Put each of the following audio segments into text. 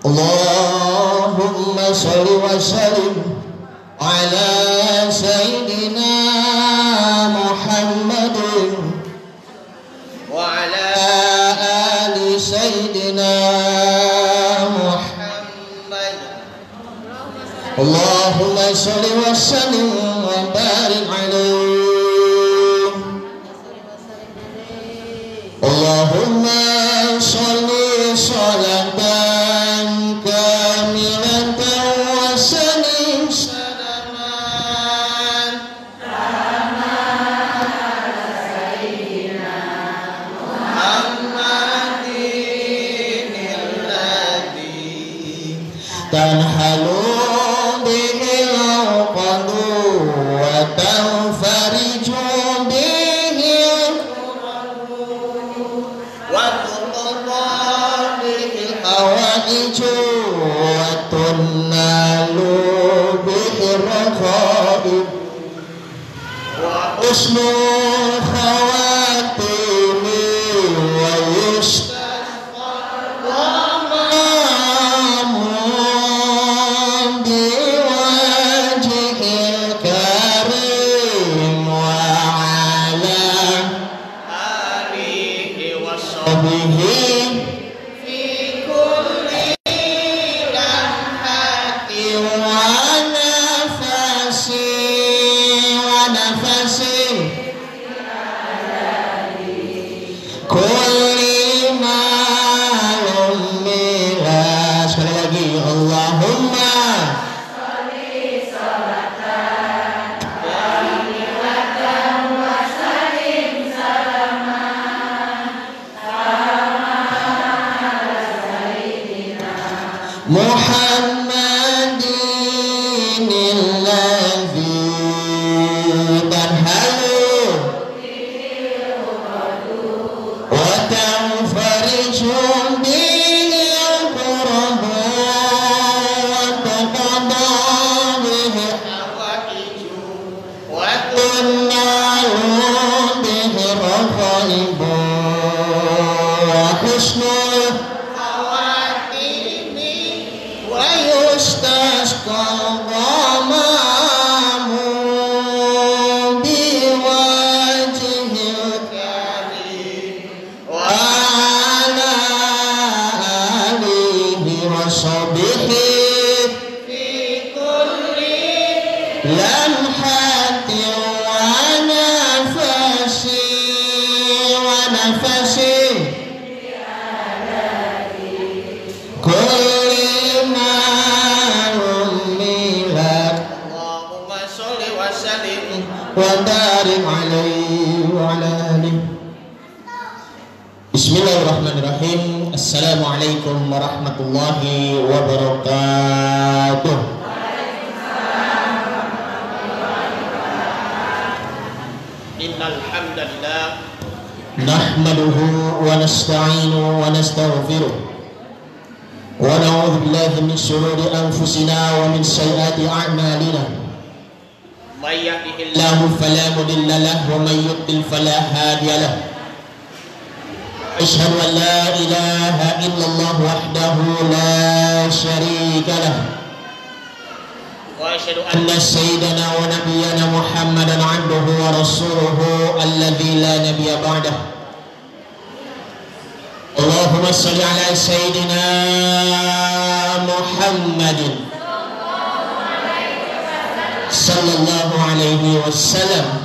Allahumma sholli wa sallim ala sayyidina Muhammadin wa ala ali sayyidina Muhammad. Allahumma sholli wa sallim wa barik alaihi. Allahumma sholli sholatan kamilatan wa sallim salaman ala sayyidina Muhammadin alladhi tanhalu bihi al-qadu wa tanfariju وتنالوا به الرغائب وحسن الخواتم ويستسقى الغمام بوجه الكريم وعلى آله وصحبه Muhammadin alladhi tanhalu wa tanfariju bihi al-kurba wa taqada bihi al-hawaiju wa tunnalu bihi al-ghaib wa husnul يستسقى الغمام بوجه الكريم وعلى آله وصحبه في كل لمحة ونفس وبارك عليه وعلى آله. Bismillahirrahmanirrahim. Assalamualaikum warahmatullahi wabarakatuh. Innal hamdalillah nahmaduhu wa nasta'inuhu wa nastaghfiruh wa na'udzu billahi min shururi anfusina wa min sayyiati a'malina. من يهده الله فلا مضل له ومن يضلل فلا هادي له. أشهد أن لا إله إلا الله وحده لا شريك له وأشهد أن سيدنا ونبينا محمدا عبده ورسوله الذي لا نبي بعده. اللهم صل على سيدنا محمد sallallahu alaihi wasallam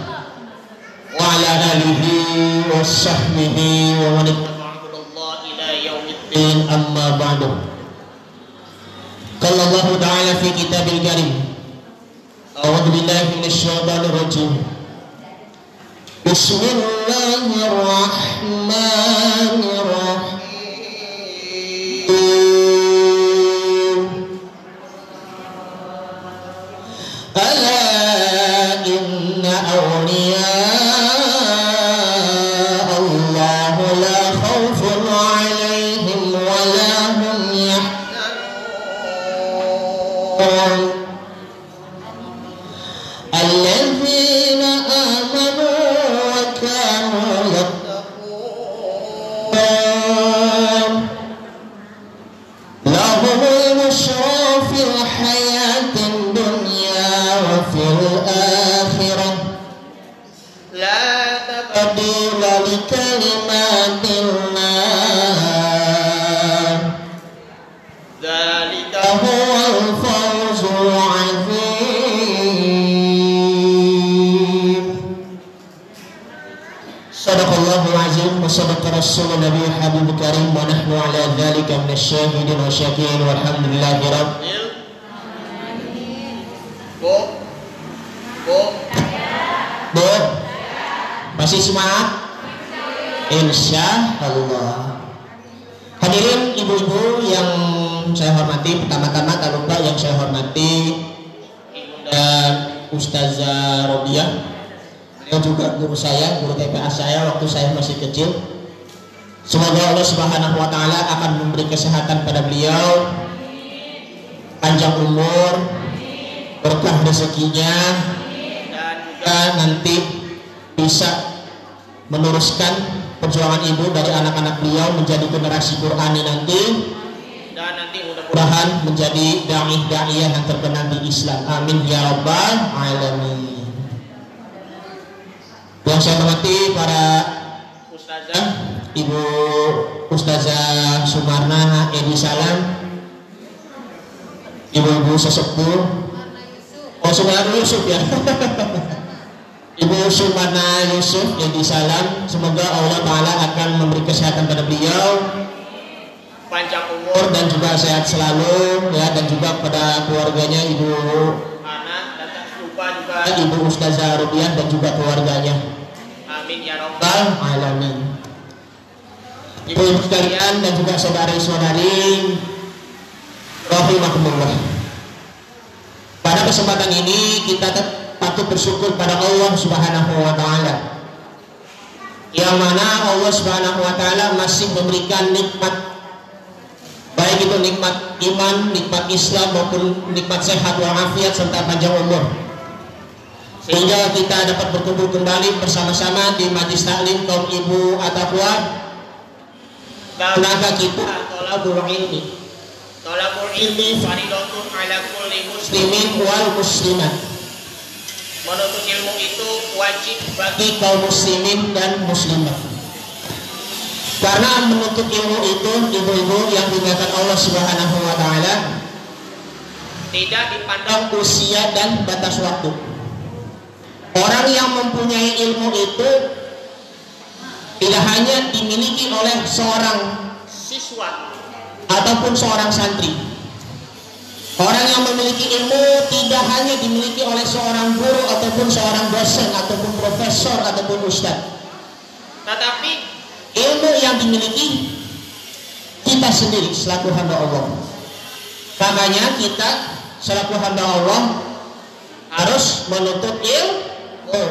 wa ala alihi wa sahbihi wa man ittaba'a ila yaumiddin, amma ba'du. Qala Allah ta'ala fi kitabil karim, a'udzu billahi minasy syaithanir rajim. Bismillahirrahmanirrahim. الذين آمنوا وكانوا يتقون لهم tabdila li kalimatillah dzalika huwal fawzul azim. Sadaqallahul azim wa sadaqa rasulun nabiyyu habibul karim wa nahnu ala dzalika minasyahidin wa syakirin walhamdulillahi rabbil alamin. Bu, masih semangat? Insya Allah. Hadirin ibu-ibu yang saya hormati, pertama-tama tak lupa yang saya hormati dan Ustazah Robiah. Beliau juga guru saya, guru TPA saya waktu saya masih kecil. Semoga Allah Subhanahu wa taala akan memberi kesehatan pada beliau, panjang umur, berkah rezekinya, dan juga nanti bisa meneruskan perjuangan ibu dari anak-anak beliau menjadi generasi Qur'ani nanti, dan nanti mudah-mudahan menjadi dai-da'iyah yang terkenal di Islam. Amin ya rabbal alamin. Yang saya hormati para ustazah, Ibu Ustazah Sumarna Edi Salam, ibu-ibu sesepuh, oh Sumarna Yusuf ya. Ibu Sumarna Yusuf Edi Salam, semoga Allah Ta'ala akan memberi kesehatan pada beliau, panjang umur dan juga sehat selalu ya, dan juga pada keluarganya Ibu Ana, dan tak lupa juga Ibu Ustazah Rubiah dan juga keluarganya. Amin ya rabbal alamin. Ibu-ibu sekalian dan juga saudari-saudari rahimakumullah. Pada kesempatan ini kita patut bersyukur pada Allah Subhanahu wa taala, yang mana Allah Subhanahu wa taala masih memberikan nikmat, baik itu nikmat iman, nikmat Islam maupun nikmat sehat walafiat serta panjang umur, sehingga kita dapat berkumpul kembali bersama-sama di majlis taklim kaum ibu at-taqwa. Tenaga kita tolabul ilmi, tolabul ilmi fardhatun ala kulli muslimin wal muslimat. Menuntut ilmu itu wajib bagi kaum muslimin dan muslimat. Karena menuntut ilmu itu, ibu-ibu yang dimuliakan Allah Subhanahu wa taala, tidak dipandang usia dan batas waktu. Orang yang mempunyai ilmu itu tidak hanya dimiliki oleh seorang siswa ataupun seorang santri. Orang yang memiliki ilmu tidak hanya dimiliki oleh seorang guru ataupun seorang dosen ataupun profesor ataupun ustadz, tetapi ilmu yang dimiliki kita sendiri selaku hamba Allah. Makanya kita selaku hamba Allah harus menuntut ilmu.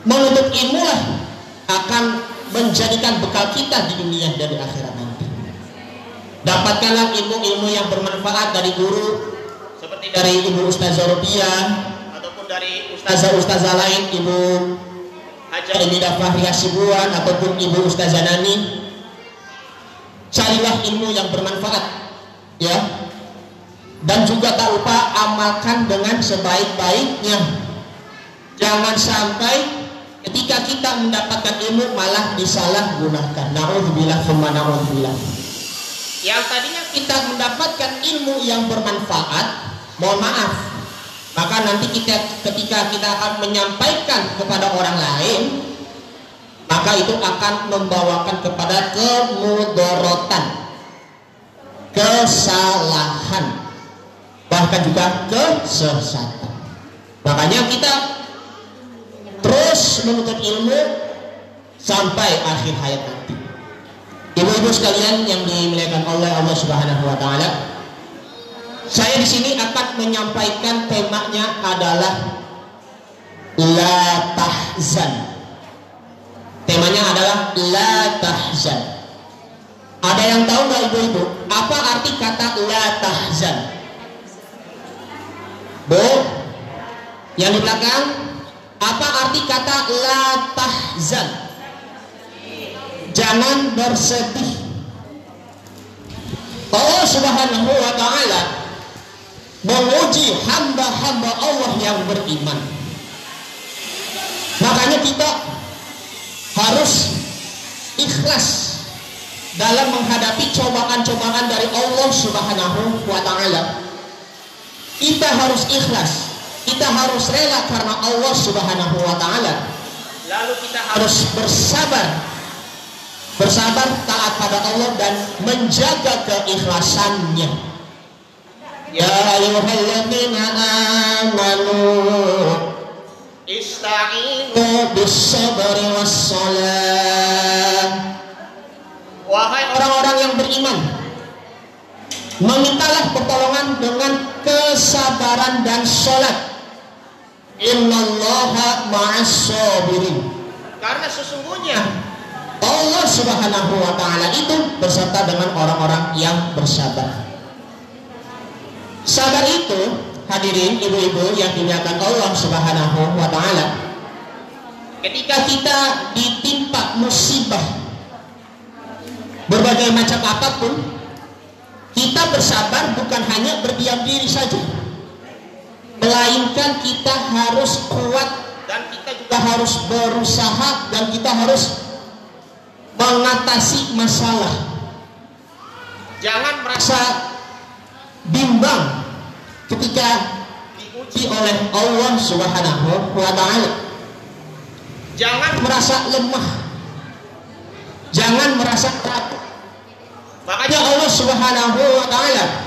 Menuntut ilmu lah akan menjadikan bekal kita di dunia dan di akhirat nanti. Dapatkanlah ilmu-ilmu yang bermanfaat dari guru, seperti dari Ibu Ustazah Robiah ataupun dari ustazah-ustazah lain, Ibu Hajar Emidah Fahri Hasibuan ataupun Ibu Ustazah Nani. Carilah ilmu yang bermanfaat ya, dan juga tak lupa amalkan dengan sebaik-baiknya. Jangan sampai ketika kita mendapatkan ilmu malah disalahgunakan. Na'udzubillah tsumma na'udzubillah. Yang tadinya kita mendapatkan ilmu yang bermanfaat, mohon maaf, maka nanti ketika kita akan menyampaikan kepada orang lain, maka itu akan membawakan kepada kemudorotan, kesalahan, bahkan juga kesesatan. Makanya kita terus menuntut ilmu sampai akhir hayat nanti. Ibu-ibu sekalian yang dimuliakan oleh Allah Subhanahu wa taala, saya di sini akan menyampaikan temanya adalah la tahzan. Temanya adalah la tahzan. Ada yang tahu nggak ibu-ibu apa arti kata la tahzan? Bu, yang di belakang, apa arti kata la tahzan? Jangan bersedih. Allah Subhanahu wa taala menguji hamba-hamba Allah yang beriman. Makanya kita harus ikhlas dalam menghadapi cobaan-cobaan dari Allah Subhanahu wa Ta'ala. Kita harus ikhlas, kita harus rela karena Allah Subhanahu wa Ta'ala. Lalu kita harus bersabar taat pada Allah dan menjaga keikhlasannya. Ya ayyuhalladzina amanu ista'inu bis-sabri was-shalah. Wahai orang-orang yang beriman, memintalah pertolongan dengan kesabaran dan sholat. Innallaha ma'as-sabirin. Karena sesungguhnya Allah Subhanahu wa Ta'ala itu berserta dengan orang-orang yang bersabar. Sabar itu, hadirin ibu-ibu yang dimuliakan Allah Subhanahu wa Ta'ala, ketika kita ditimpa musibah berbagai macam apapun, kita bersabar bukan hanya berdiam diri saja, melainkan kita harus kuat dan kita juga harus berusaha dan kita harus mengatasi masalah. Jangan merasa bimbang ketika diuji oleh Allah Subhanahu wa Ta'ala. Jangan merasa lemah, jangan merasa takut. Makanya Allah Subhanahu wa Ta'ala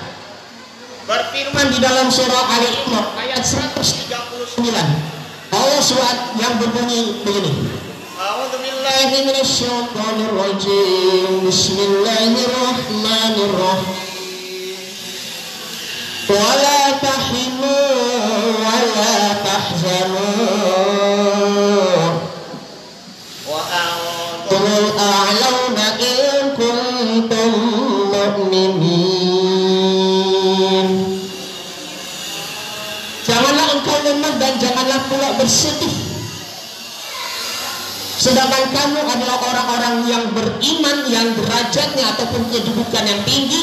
berfirman di dalam surah Ali Imran ayat 139. Allah SWT yang berbunyi begini. A'udzu billahi minasyaitonir rajim. Bismillahirrahmanirrahim. Wa la tahinu wa la tahzanu wa antumul a'launa in kuntum mu'minin. Janganlah engkau lemah dan janganlah pula bersedih, sedangkan kamu adalah orang-orang yang beriman, yang derajatnya ataupun kedudukan yang tinggi.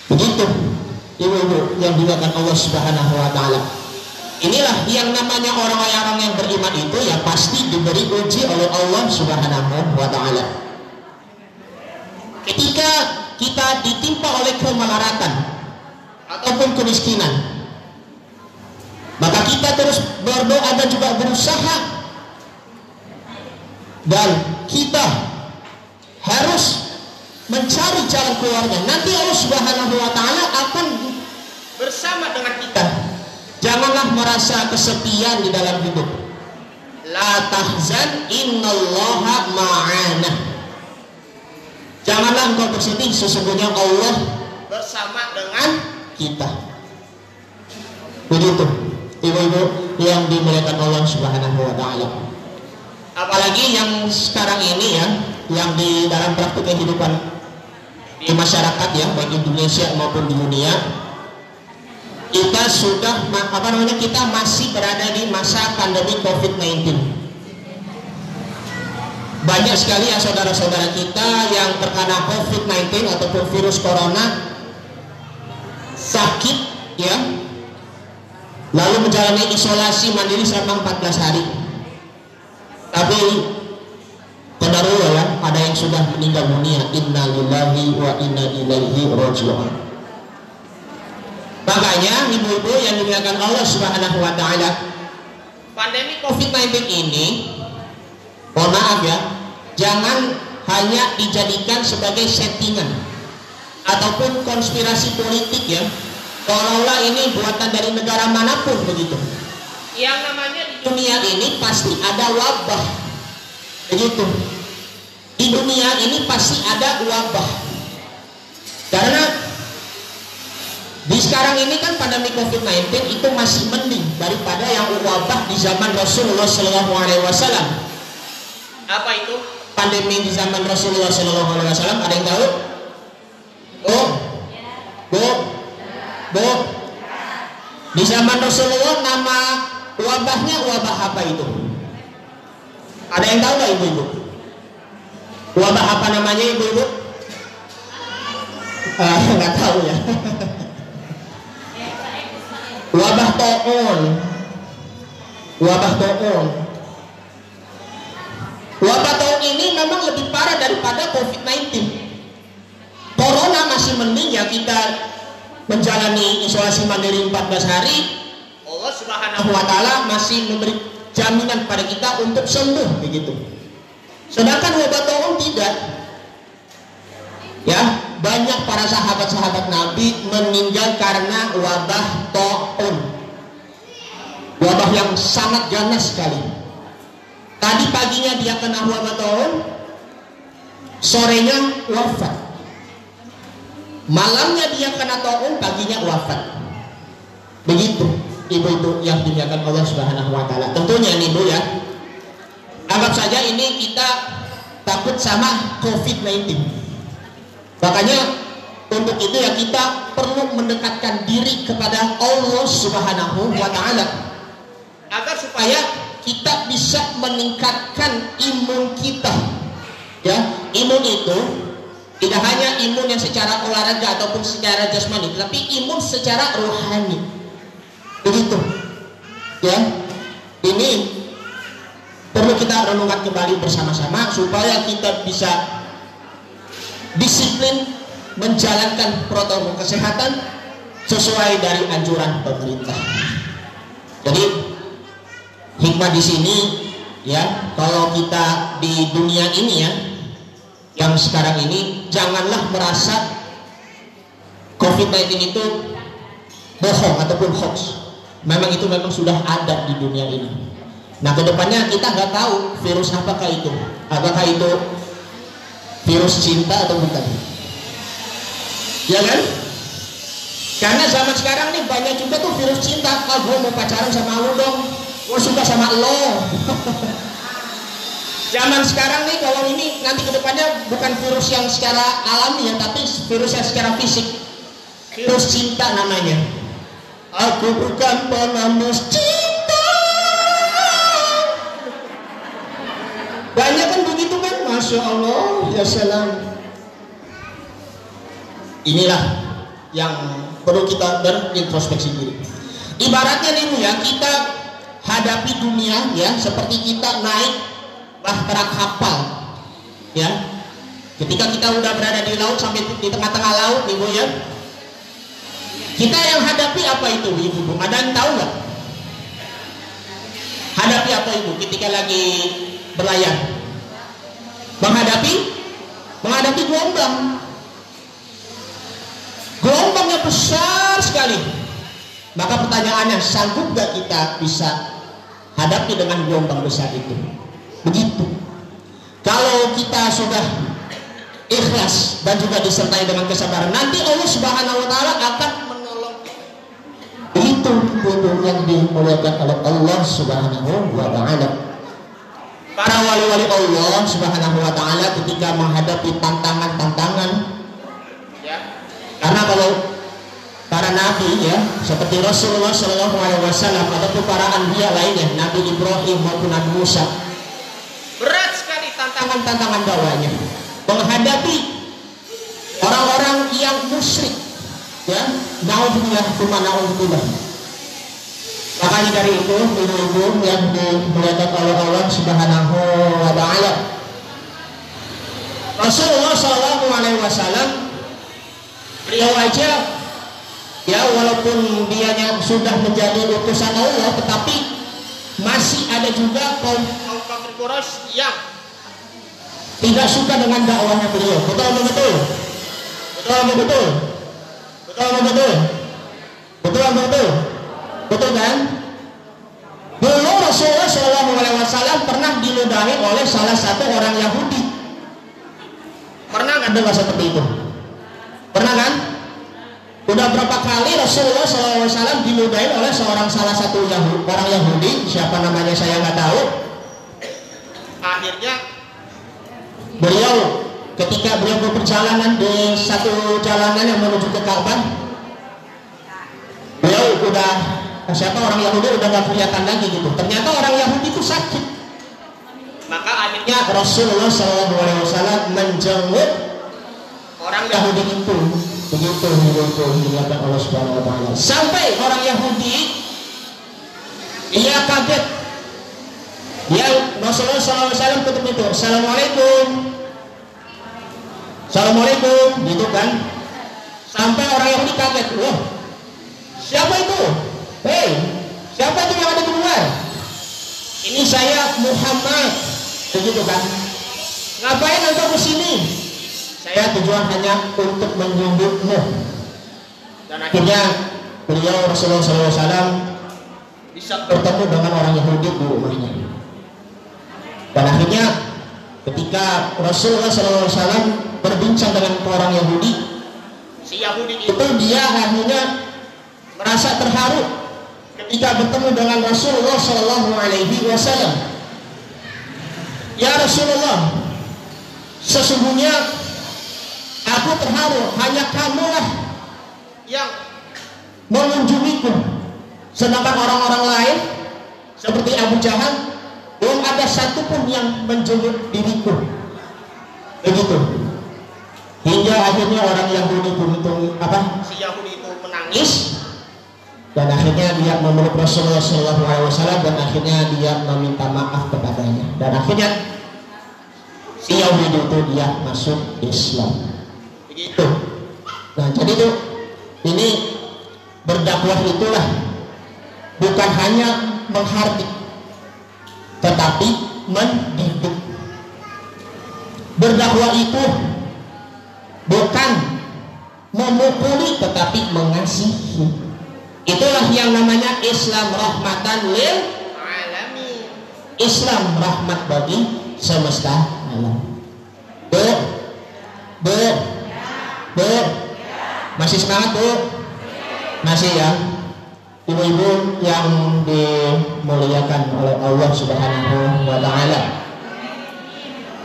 Begitu ibu-ibu yang dimuliakan Allah Subhanahu wa Ta'ala. Inilah yang namanya orang-orang yang beriman itu ya pasti diberi uji oleh Allah Subhanahu wa Ta'ala. Ketika kita ditimpa oleh kemelaratan ataupun kemiskinan, maka kita terus berdoa dan juga berusaha, dan kita harus mencari jalan keluarnya. Nanti Allah Subhanahu wa Ta'ala akan bersama dengan kita. Janganlah merasa kesepian di dalam hidup. La tahzan innallaha ma'ana. Janganlah engkau bersedih, sesungguhnya Allah bersama dengan kita. Begitu ibu-ibu yang dimuliakan Allah Subhanahu wa Ta'ala. Apalagi yang sekarang ini ya, yang di dalam praktik kehidupan di masyarakat ya, baik Indonesia maupun di dunia, kita sudah kita masih berada di masa pandemi COVID-19. Banyak sekali ya saudara-saudara kita yang terkena COVID-19 ataupun virus corona, sakit ya, lalu menjalani isolasi mandiri selama 14 hari. Tapi qadarullah ya, ada yang sudah meninggal dunia. Inna lillahi wa inna ilaihi raji'un. Makanya ibu-ibu yang dimuliakan Allah Subhanahu wa Ta'ala, pandemi COVID-19 ini, mohon maaf ya, jangan hanya dijadikan sebagai settingan ataupun konspirasi politik ya, seolah-olah ini buatan dari negara manapun begitu. Yang namanya di dunia ini pasti ada wabah, begitu. Di dunia ini pasti ada wabah, karena di sekarang ini kan pandemi COVID-19 itu masih mending daripada yang wabah di zaman Rasulullah SAW. Apa itu pandemi di zaman Rasulullah SAW? Ada yang tahu? Bu. Di zaman Rasulullah nama wabahnya wabah apa itu? Ada yang tahu nggak ibu-ibu? Wabah apa namanya ibu-ibu? Nggak tahu ya. Wabah taun. wabah taun. Wabah taun ini memang lebih parah daripada COVID-19. Corona masih mending ya, kita menjalani isolasi mandiri 14 hari. Allah Subhanahu wa taala masih memberi jaminan pada kita untuk sembuh begitu. Sedangkan wabah taun tidak. Ya, banyak para sahabat-sahabat Nabi meninggal karena wabah taun. Wabah yang sangat ganas sekali. Tadi paginya dia kena wabah taun, sorenya wafat. Malamnya dia kena taun, paginya wafat. Begitu ibu-ibu yang dimuliakan Allah Subhanahu wa taala. Tentunya nih Bu ya, anggap saja ini kita takut sama COVID-19. Makanya untuk itu ya kita perlu mendekatkan diri kepada Allah Subhanahu wa taala agar supaya kita bisa meningkatkan imun kita. Ya, imun itu tidak hanya imun yang secara olahraga ataupun secara jasmani, tapi imun secara rohani. Begitu. Ya. Ini perlu kita renungkan kembali bersama-sama supaya kita bisa disiplin menjalankan protokol kesehatan sesuai dari anjuran pemerintah. Jadi hikmah di sini ya, kalau kita di dunia ini ya, yang sekarang ini, janganlah merasa COVID-19 itu bohong ataupun hoax. Memang itu memang sudah ada di dunia ini. Nah, kedepannya kita nggak tahu virus apakah itu. Apakah itu virus cinta atau bukan? Ya kan? Karena zaman sekarang nih banyak juga tuh virus cinta. Ah, gue mau pacaran sama lu dong, gue suka sama lo. Zaman sekarang nih, kalau ini nanti kedepannya bukan virus yang secara alami ya, tapi virus yang secara fisik. Virus cinta namanya. Aku bukan penembus cinta. Banyak kan begitu kan? Masya Allah, ya salam. Inilah yang perlu kita berintrospeksi diri. Ibaratnya nih ya, kita hadapi dunia ya seperti kita naik bahtera kapal ya. Ketika kita udah berada di laut, sampai di tengah-tengah laut nih Bu ya, kita yang hadapi apa itu Ibu? Ada yang tahu nggak? Hadapi apa Ibu ketika lagi berlayar? Menghadapi gelombang. Gelombangnya besar sekali. Maka pertanyaannya, sanggup gak kita bisa hadapi dengan gelombang besar itu? Begitu. Kalau kita sudah ikhlas dan juga disertai dengan kesabaran, nanti Allah Subhanahu wa taala akan menolong. Itu yang dimuliakan oleh Allah Subhanahu wa taala. Para wali-wali Allah Subhanahu wa taala ketika menghadapi tantangan-tantangan ya. Karena kalau para nabi ya, seperti Rasulullah Shallallahu alaihi wasallam ataupun para anbiya lainnya, Nabi Ibrahim maupun Nabi Musa, berat sekali tantangan dakwahnya menghadapi orang-orang yang musyrik ya. Naudzubillah. Makanya dari itu ibu-ibu yang dimuliakan oleh Allah Subhanahu wa taala, Rasulullah Shallallahu alaihi wasallam beliau aja ya, walaupun dianya sudah menjadi utusan Allah, tetapi masih ada juga kaum kafir Quraisy yang tidak suka dengan dakwahnya beliau. Betul kan? Dulu Rasulullah SAW pernah diludahi oleh salah satu orang Yahudi. Pernah nggak dengar seperti itu? Pernah kan? Udah berapa kali Rasulullah SAW diludahi oleh salah satu orang Yahudi, siapa namanya saya nggak tahu. Akhirnya beliau ketika beliau berperjalanan di satu jalanan yang menuju ke Ka'bah, beliau udah siapa orang Yahudi udah nggak kelihatan lagi gitu. Ternyata orang Yahudi itu sakit. Maka akhirnya Rasulullah SAW menjenguk orang Yahudi itu. Begitu dilihatkan Allah Subhanahu wa taala. Sampai orang Yahudi ia kaget Dia Rasulullah SAW ketemu itu, Assalamualaikum, Assalamualaikum, gitu kan. Sampai orang Yahudi kaget, wah siapa itu? Hei, siapa itu yang ada di luar? Ini saya Muhammad, begitu kan. Ngapain engkau kesini? Saya tujuan hanya untuk menjemputmu. Dan akhirnya beliau Rasulullah SAW bisa bertemu dengan orang Yahudi di rumahnya. Dan akhirnya ketika Rasulullah SAW berbincang dengan orang Yahudi, si Yahudi itu dia akhirnya merasa terharu ketika bertemu dengan Rasulullah SAW. Ya Rasulullah, sesungguhnya aku terharu, hanya kamulah yang mengunjungiku, sedangkan orang-orang lain seperti Abu Jahal belum ada satupun yang menjenguk diriku. Begitu. Hingga akhirnya orang Yahudi itu si Yahudi itu menangis, dan akhirnya dia memeluk Rasulullah SAW, dan akhirnya dia meminta maaf kepadanya, dan akhirnya si Yahudi itu dia masuk Islam. Begitu. Nah, jadi itu ini berdakwah itulah bukan hanya menghardik, tetapi mendidik. Berdakwah itu bukan memukuli, tetapi mengasihi. Itulah yang namanya Islam rahmatan lil alamin. Islam rahmat bagi semesta alam. Bu, masih semangat Bu? Masih ya? Ibu-ibu yang dimuliakan oleh Allah Subhanahu wa Ta'ala.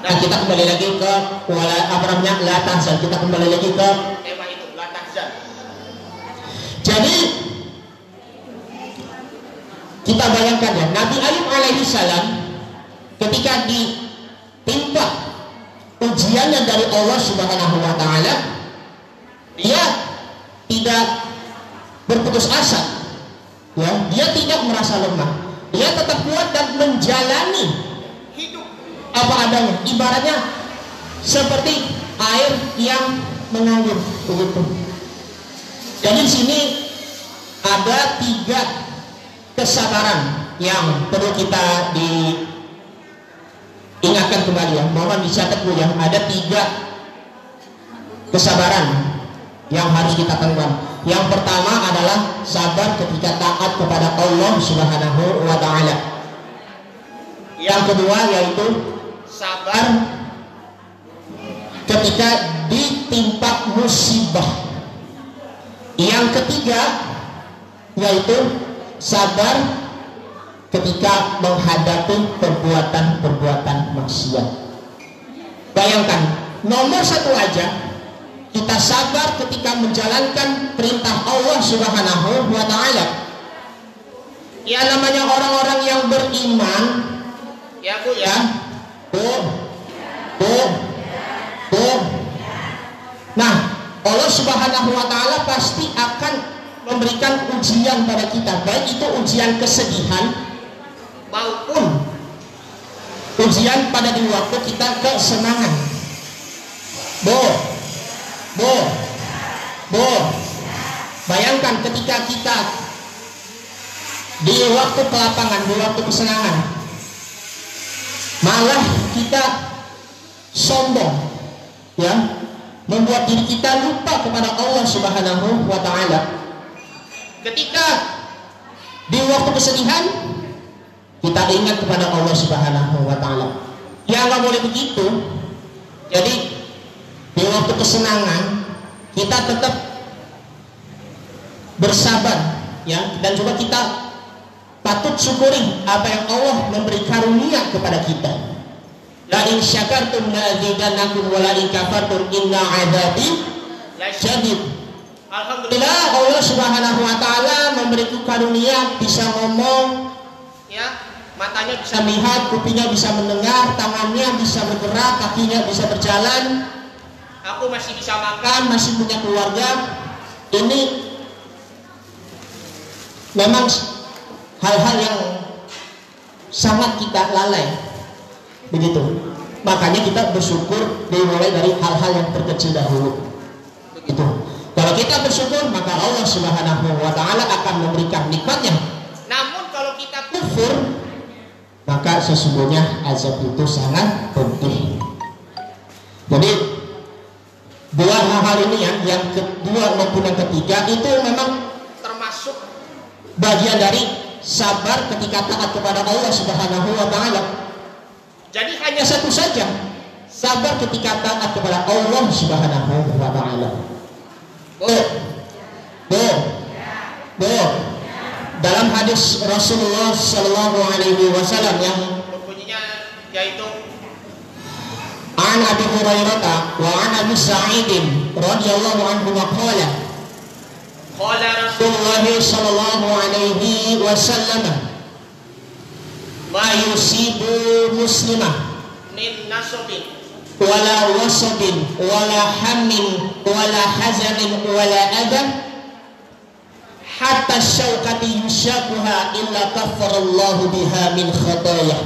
Nah, kita kembali lagi ke la tahzan. Kita kembali lagi ke tema itu, la tahzan. Jadi kita bayangkan ya, Nabi Ayub alaihi salam ketika ditimpa ujiannya dari Allah Subhanahu wa Ta'ala, dia tidak berputus asa. Ya, dia tidak merasa lemah. Dia tetap kuat dan menjalani hidup apa adanya. Ibaratnya seperti air yang mengalir begitu. Jadi di sini ada 3 kesabaran yang perlu kita diingatkan kembali ya. Mohon dicatat dulu ya. Ada 3 kesabaran yang harus kita temukan. Yang pertama adalah sabar ketika taat kepada Allah Subhanahu wa Ta'ala. Yang kedua yaitu sabar ketika ditimpa musibah. Yang ketiga yaitu sabar ketika menghadapi perbuatan-perbuatan maksiat. Bayangkan, nomor 1 aja, kita sabar ketika menjalankan perintah Allah Subhanahu wa Ta'ala. Ya, namanya orang-orang yang beriman, ya Bu ya, Bu. Nah, Allah Subhanahu wa Ta'ala pasti akan memberikan ujian pada kita, baik itu ujian kesedihan maupun ujian pada di waktu kita kesenangan. Bayangkan ketika kita di waktu kelapangan, di waktu kesenangan, malah kita sombong, ya, membuat diri kita lupa kepada Allah Subhanahu wa Ta'ala. Ketika di waktu kesedihan, kita ingat kepada Allah Subhanahu wa Ta'ala. Ya, nggak boleh begitu. Jadi di waktu kesenangan kita tetap bersabar, ya, dan coba kita patut syukuri apa yang Allah memberi karunia kepada kita. La in syakartum la azidannakum wa la in kafartum inna 'adzabi lasyadid. Alhamdulillah, Allah Subhanahu wa Ta'ala memberiku karunia bisa ngomong, ya, matanya bisa melihat, kupingnya bisa mendengar, tangannya bisa bergerak, kakinya bisa berjalan. Aku masih bisa makan, masih punya keluarga. Ini memang hal-hal yang sangat kita lalai. Begitu. Makanya kita bersyukur dimulai dari hal-hal yang terkecil dahulu. Begitu. Kalau kita bersyukur, maka Allah Subhanahu wa taala akan memberikan nikmatnya. Namun kalau kita kufur, maka sesungguhnya azab itu sangat pedih. Jadi dua hal ini yang kedua maupun yang ketiga itu memang termasuk bagian dari sabar ketika taat kepada Allah Subhanahu wa taala. Jadi hanya satu saja, sabar ketika taat kepada Allah Subhanahu wa taala. Dalam hadis Rasulullah sallallahu alaihi wasallam yang bunyinya yaitu An Abi Hurairah wa an Abi Sa'id radhiyallahu anhu qala Rasulullah sallallahu alaihi wasallam ma yusibu muslimah min nasabin wala wasabin wala hammin wala hazanin wala adam hatta syauqati yushakuha illa kaffarallahu biha min khataya.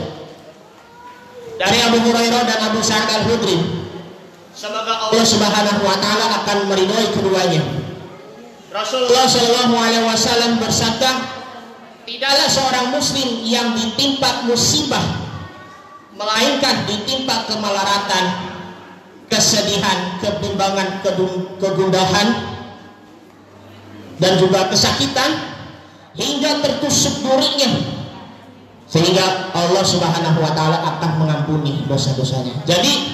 Dari Abu Hurairah dan Abu Sa'id Al-Khudri, semoga Allah Subhanahu wa taala akan meridhai keduanya. Rasulullah sallallahu alaihi wasallam bersabda, tidaklah seorang muslim yang ditimpa musibah melainkan ditimpa kemelaratan, kesedihan, kebimbangan, kegundahan dan juga kesakitan hingga tertusuk durinya, sehingga Allah Subhanahu wa taala akan mengampuni dosa-dosanya. Jadi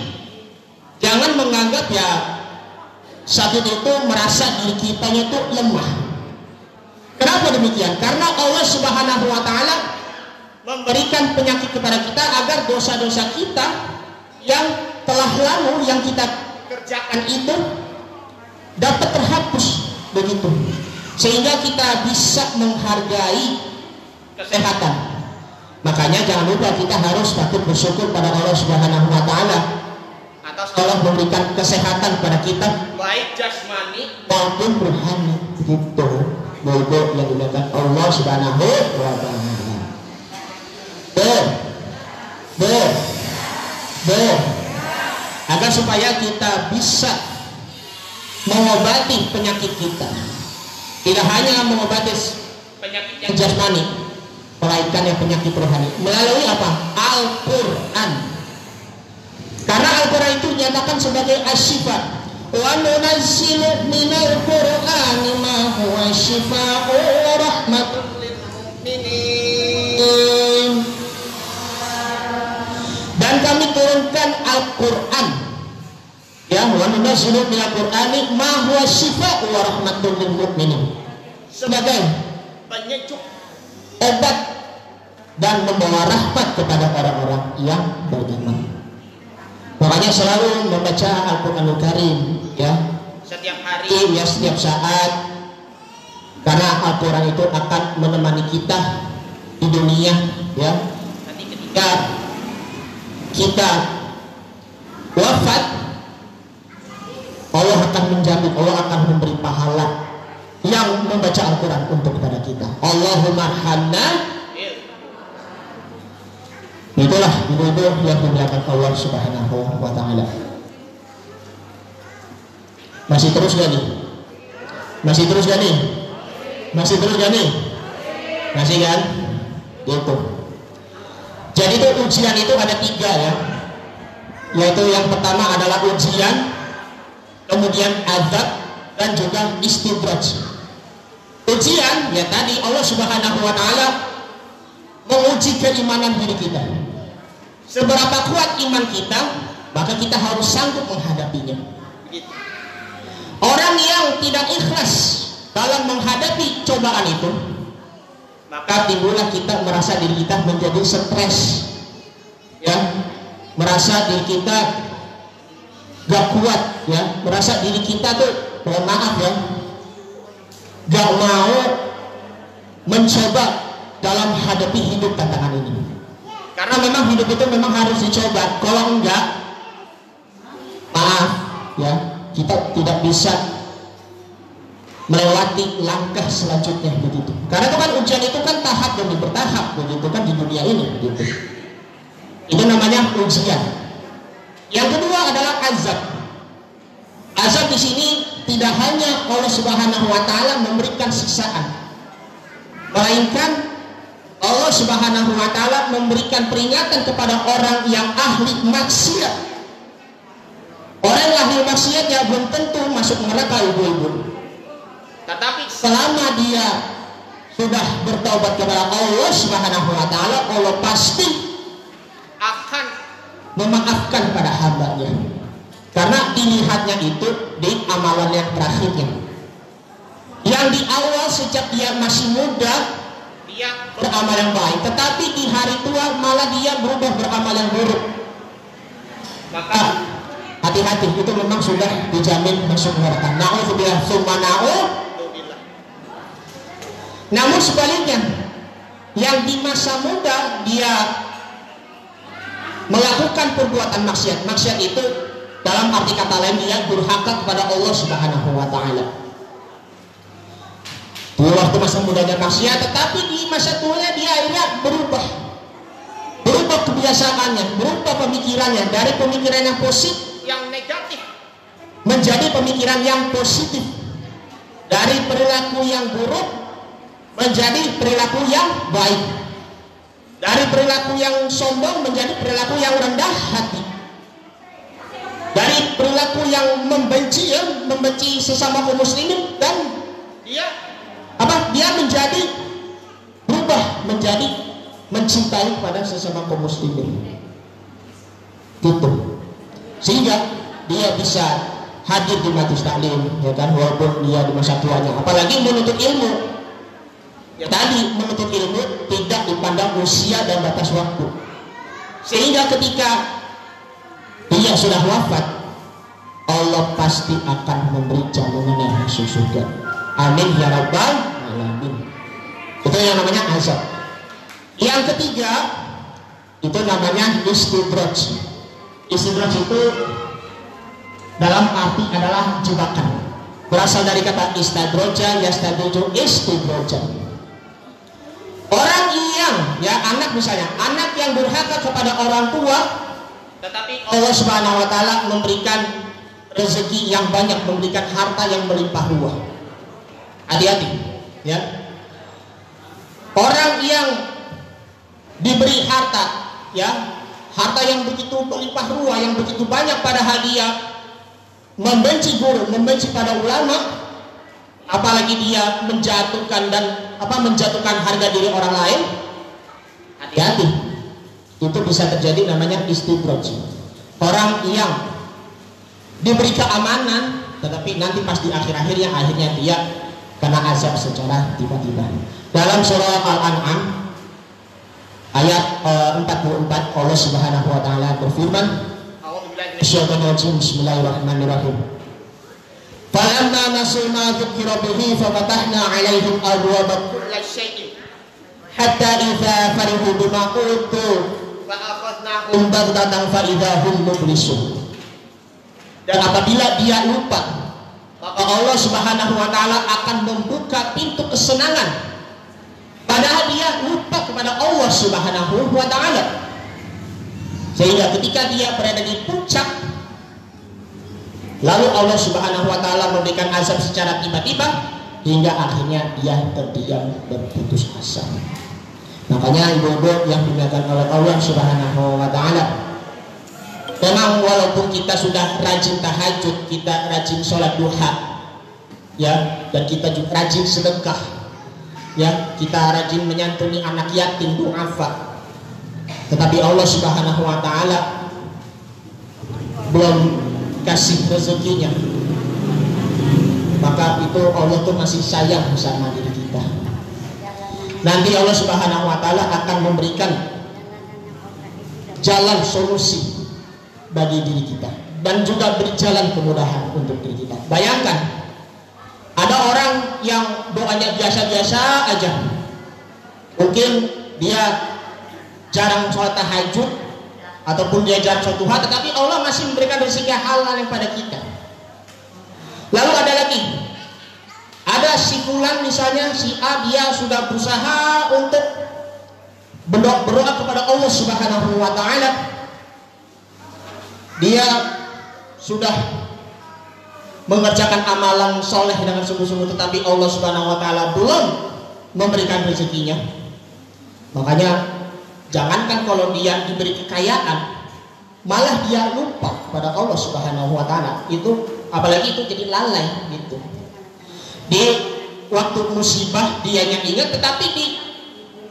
jangan menganggap ya sakit itu merasa diri kitanya itu lemah. Kenapa demikian? Karena Allah Subhanahu wa taala memberikan penyakit kepada kita agar dosa-dosa kita yang telah lalu yang kita kerjakan itu dapat terhapus, begitu. Sehingga kita bisa menghargai kesehatan. Makanya jangan lupa kita harus patut bersyukur pada Allah Subhanahu wa taala atas Allah memberikan kesehatan pada kita baik jasmani maupun rohani, begitu. Bodoh yang dilakukan Allah Subhanahu wa taala. Agar supaya kita bisa mengobati penyakit kita, tidak hanya mengobati penyakit yang jasmani, melainkan yang penyakit rohani melalui apa? Al-Quran. Karena Al-Quran itu dinyatakan sebagai asy-syifa. Wa nunazzilu minal Qur'ani ma huwa syifaa'u wa rahmatun lil mu'minin. Dan kami turunkan Al-Quran, ya, wa nunazzilu minal Qur'ani ma huwa syifaa'u wa rahmatun lil mu'minin, sebagai penyejuk, obat dan membawa rahmat kepada orang-orang yang beriman. Makanya selalu membaca Al-Quranul Karim, ya, setiap hari, ya, setiap saat, karena Al-Quran itu akan menemani kita di dunia, ya. Nanti ketika kita wafat, Allah akan menjamin, Allah akan memberi pahala yang membaca Al-Quran untuk kepada kita. Allahumma arhamna. Itulah itu yang dimuliakan Allah Subhanahu wa taala. Masih terus gak nih? Masih terus gak nih? Masih terus gak nih? Masih kan? Gitu. Jadi itu ujian itu ada 3, ya. Yaitu yang pertama adalah ujian, kemudian azab, dan juga istidraj. Ujian ya tadi Allah Subhanahu wa taala menguji keimanan diri kita. Seberapa kuat iman kita, maka kita harus sanggup menghadapinya. Orang yang tidak ikhlas dalam menghadapi cobaan itu, maka timbullah kita merasa diri kita menjadi stres, ya, merasa diri kita gak kuat, ya, merasa diri kita tuh, mohon maaf ya, gak mau mencoba dalam hadapi hidup tantangan ini. Karena memang hidup itu memang harus dicoba. Kalau enggak, maaf ya, kita tidak bisa melewati langkah selanjutnya begitu. Karena itu kan ujian itu kan tahap demi bertahap begitu kan di dunia ini begitu. Itu namanya ujian. Yang kedua adalah azab. Azab di sini tidak hanya Allah Subhanahu wa taala memberikan siksaan, melainkan Allah Subhanahu wa taala memberikan peringatan kepada orang yang ahli maksiat. Orang yang ahli maksiat ya belum tentu masuk neraka ibu-ibu. Tetapi selama dia sudah bertaubat kepada Allah Subhanahu wa taala, Allah pasti akan memaafkan pada hambanya. Karena dilihatnya itu di amalan yang terakhirnya. Yang di awal sejak dia masih muda dia beramal yang baik, tetapi di hari tua malah dia berubah beramal yang buruk. Maka hati-hati, itu memang sudah dijamin masuk neraka. Na'udzubillah tsumma na'udzubillah. Namun sebaliknya, yang di masa muda dia melakukan perbuatan maksiat. Maksiat itu dalam arti kata lain dia durhaka kepada Allah Subhanahu wa taala. Di waktu masa mudanya maksiat, tetapi di masa tuanya dia akhirnya berubah kebiasaannya, berubah pemikirannya dari pemikiran yang positif, yang negatif menjadi pemikiran yang positif, dari perilaku yang buruk menjadi perilaku yang baik, dari perilaku yang sombong menjadi perilaku yang rendah hati, dari perilaku yang membenci sesama kaum muslimin, dan dia menjadi berubah menjadi mencintai kepada sesama kaum muslimin gitu, sehingga dia bisa hadir di majelis taklim ya kan, walaupun dia di masa tuanya. Apalagi menuntut ilmu ya, tadi menuntut ilmu tidak dipandang usia dan batas waktu, sehingga ketika dia sudah wafat Allah pasti akan memberi jaminan yang masuk surga. Amin ya rabbal alamin. Itu yang namanya azab. Yang ketiga itu namanya istidraj. Istidraj itu dalam arti adalah jebakan. Berasal dari kata istadroja, yastadroju, istidraja. Orang yang anak misalnya, anak yang durhaka kepada orang tua, tetapi Allah Subhanahu wa taala memberikan rezeki yang banyak, memberikan harta yang melimpah ruah. Hati-hati ya. Orang yang diberi harta harta yang begitu melimpah ruah, yang begitu banyak, padahal dia membenci guru, membenci pada ulama, apalagi dia menjatuhkan harga diri orang lain. Hati-hati, itu bisa terjadi, namanya istidraj. Orang yang diberi keamanan tetapi nanti pas di akhirnya dia kena azab secara tiba-tiba. Dalam surah Al-An'am ayat 44 Allah Subhanahu wa taala berfirman, A'udzubillahi minasyaitonir rajim, bismillahirrahmanirrahim. Falamma nasu ma dzukira bihi fafatahna 'alaihim abwaaba kulli syai'in hatta idza farihu bima utu fa akhadnahum baghtatan fa idza hum mublisun. Dan apabila dia lupa, maka Allah Subhanahu wa taala akan membuka pintu kesenangan, padahal dia lupa kepada Allah Subhanahu wa taala. Sehingga ketika dia berada di puncak, lalu Allah Subhanahu wa taala memberikan azab secara tiba-tiba hingga akhirnya dia terdiam berputus asa. Makanya ibu-ibu yang dimuliakan oleh Allah Subhanahu wa taala, memang walaupun kita sudah rajin tahajud, kita rajin sholat duha dan kita juga rajin sedekah kita rajin menyantuni anak yatim, du'afa, tetapi Allah Subhanahu wa taala belum kasih rezekinya, maka itu Allah tuh masih sayang sama diri kita. Nanti Allah Subhanahu wa taala akan memberikan jalan solusi bagi diri kita dan juga berjalan kemudahan untuk diri kita. Bayangkan ada orang yang doanya biasa-biasa aja, mungkin dia jarang sholat tahajud ataupun dia jarang sholat duha, tetapi Allah masih memberikan rezeki halal yang pada kita. Lalu ada Ada si fulan misalnya, si A, dia sudah berusaha untuk berdoa kepada Allah Subhanahu wa taala. Dia sudah mengerjakan amalan soleh dengan sungguh-sungguh, tetapi Allah Subhanahu wa taala belum memberikan rezekinya. Makanya jangankan kalau dia diberi kekayaan, malah dia lupa pada Allah Subhanahu wa taala. Itu apalagi itu jadi lalai gitu. Di waktu musibah dia yang ingat, tetapi di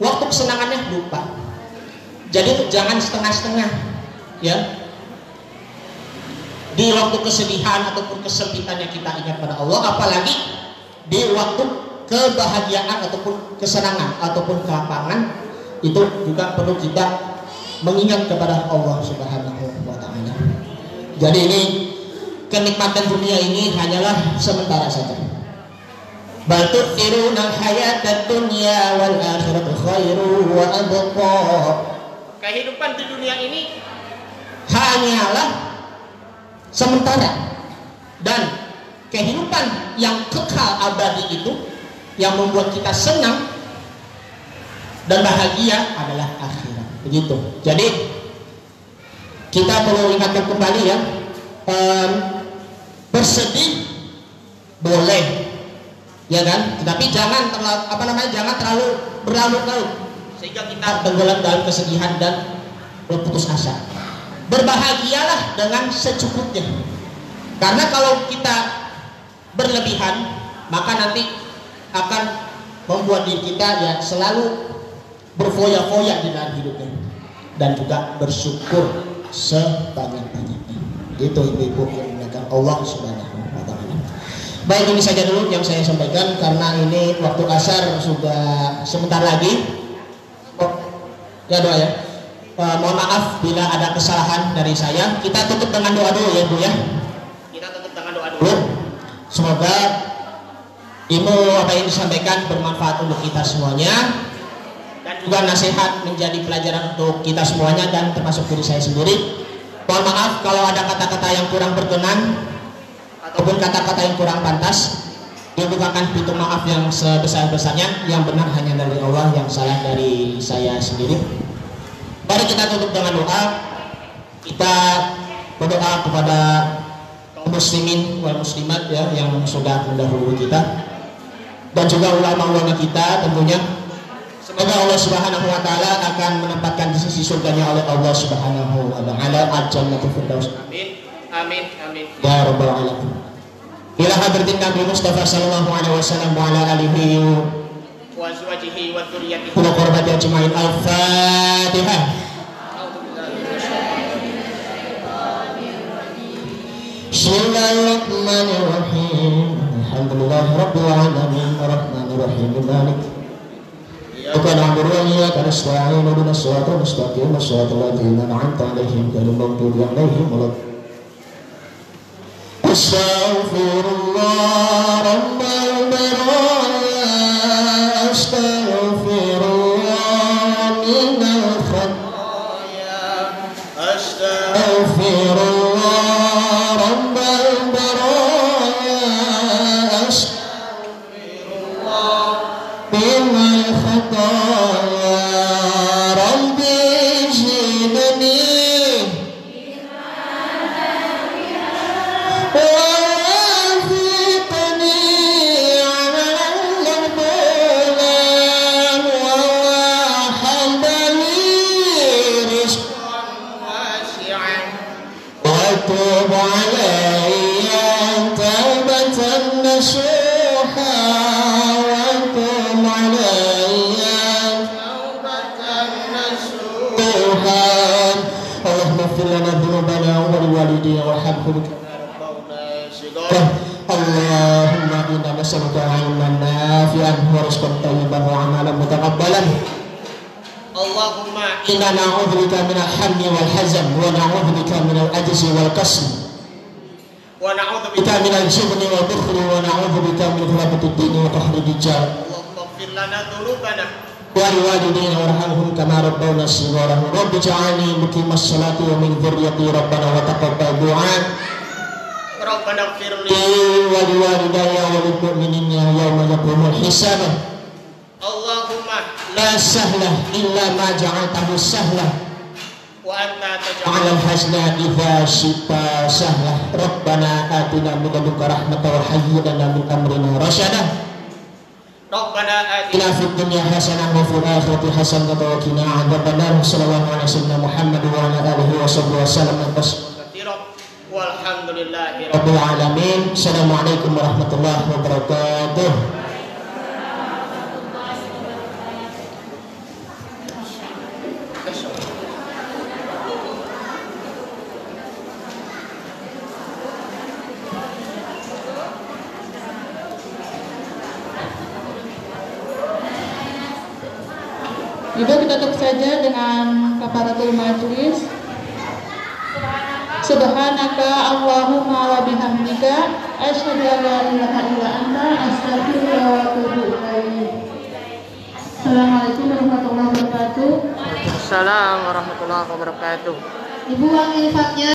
waktu kesenangannya lupa. Jadi jangan setengah-setengah ya. Di waktu kesedihan ataupun kesempitan yang kita ingat pada Allah, apalagi di waktu kebahagiaan ataupun kesenangan ataupun kelapangan, itu juga perlu kita mengingat kepada Allah Subhanahu wa taala. Jadi ini kenikmatan dunia ini hanyalah sementara saja. Bal tu'thiruna al-hayatad dunya wal akhiratu khairu wa abqa. Kehidupan di dunia ini hanyalah sementara, dan kehidupan yang kekal abadi itu yang membuat kita senang dan bahagia adalah akhirat. Begitu. Jadi kita perlu ingatkan kembali ya, bersedih boleh, ya kan? Tetapi jangan terlalu berlarut-larut sehingga kita tenggelam dalam kesedihan dan berputus asa. Berbahagialah dengan secukupnya. Karena kalau kita berlebihan, maka nanti akan membuat diri kita ya selalu berfoya-foya di dalam hidupnya, dan juga bersyukur sebanyak-banyaknya. Itu ibu-ibu yang dimuliakan Allah Subhanahu wa taala. Baik, ini saja dulu yang saya sampaikan karena ini waktu asar sudah sebentar lagi. Ya doa ya. Mohon maaf bila ada kesalahan dari saya. Kita tutup dengan doa dulu ya Bu ya. Kita tutup dengan doa dulu. Semoga ilmu apa yang disampaikan bermanfaat untuk kita semuanya, dan juga nasihat menjadi pelajaran untuk kita semuanya dan termasuk diri saya sendiri. Mohon maaf kalau ada kata-kata yang kurang berkenan ataupun kata-kata yang kurang pantas. Dibukakan pintu maaf yang sebesar-besarnya. Yang benar hanya dari Allah, yang salah dari saya sendiri. Mari kita tutup dengan doa. Kita berdoa kepada kaum muslimin wal muslimat ya, yang sudah mendahului kita, dan juga ulama-ulama kita tentunya. Semoga Allah Subhanahu wa taala akan menempatkan di sisi surganya oleh Allah Subhanahu wa taala al-jannatul firdaus. Amin. Amin. Amin. Ya rabbal alamin. Ila hadratin Nabi Mustafa sallallahu alaihi wasallam wa ala alihi wa azwajihi wa dzurriyyatihi wa qurrati ajmain. Al-Fatihah. Bismillahirrahmanirrahim. Alhamdulillahi rabbil alamin arrahmanir rahim malik iyyaka na'budu wa iyyaka nasta'in ihdinas siratal mustaqim siratal ladzina an'amta 'alaihim ghairil maghdubi 'alaihim waladdallin. Astaghfirullah rabbal baraya astaghfirullah minal khataaya astaghfirullah rabbal baraya astaghfirullah minal khataaya rabbi zidni Allahumma inna nas'aluka 'ilman nafi'an wa rizqan thayyiban wa 'amalan mutaqabbalan. Allahumma inna na'udzubika minal hammi wal hazan wa na'udzubika minal ajzi wal kasal wa na'udzubika minal jubni wal bukhli wa na'udzubika min ghalabatid din wa qahri rijal. Allahumma ighfir lana dhunubana wa liwalidayna warhamhum kama rabbawna shighara. Rabbi ij'alni muqimas salati wa min dhurriyyati rabbana wa taqabbal du'a. Rabbana ighfir li wa liwalidayya wa lil mu'minina yawma yaqumul hisab. Allahumma la sahla illa ma ja'altahu sahla wa anta taj'alul hazna idza syi'ta sahla. Rabbana atina min ladunka rahmatan wa hayyi lana min amrina rasyada. Rabbana atina fid dunya hasanah wa fil akhirati hasanah wa qina adzabannar. Sallallahu alaihi wasallam Muhammad wa ala alihi wa sallam. Walhamdulillahi rabbil alamin. Assalamualaikum warahmatullahi wabarakatuh. Juga kita tutup saja dengan kafaratul majlis. Subhanaka Allahumma wa bihamdika asyhadu an la ilaha illa anta astaghfiruka wa atubu ilaik. Assalamualaikum warahmatullahi wabarakatuh. Waalaikumsalam warahmatullahi wabarakatuh. Ibu uang infaknya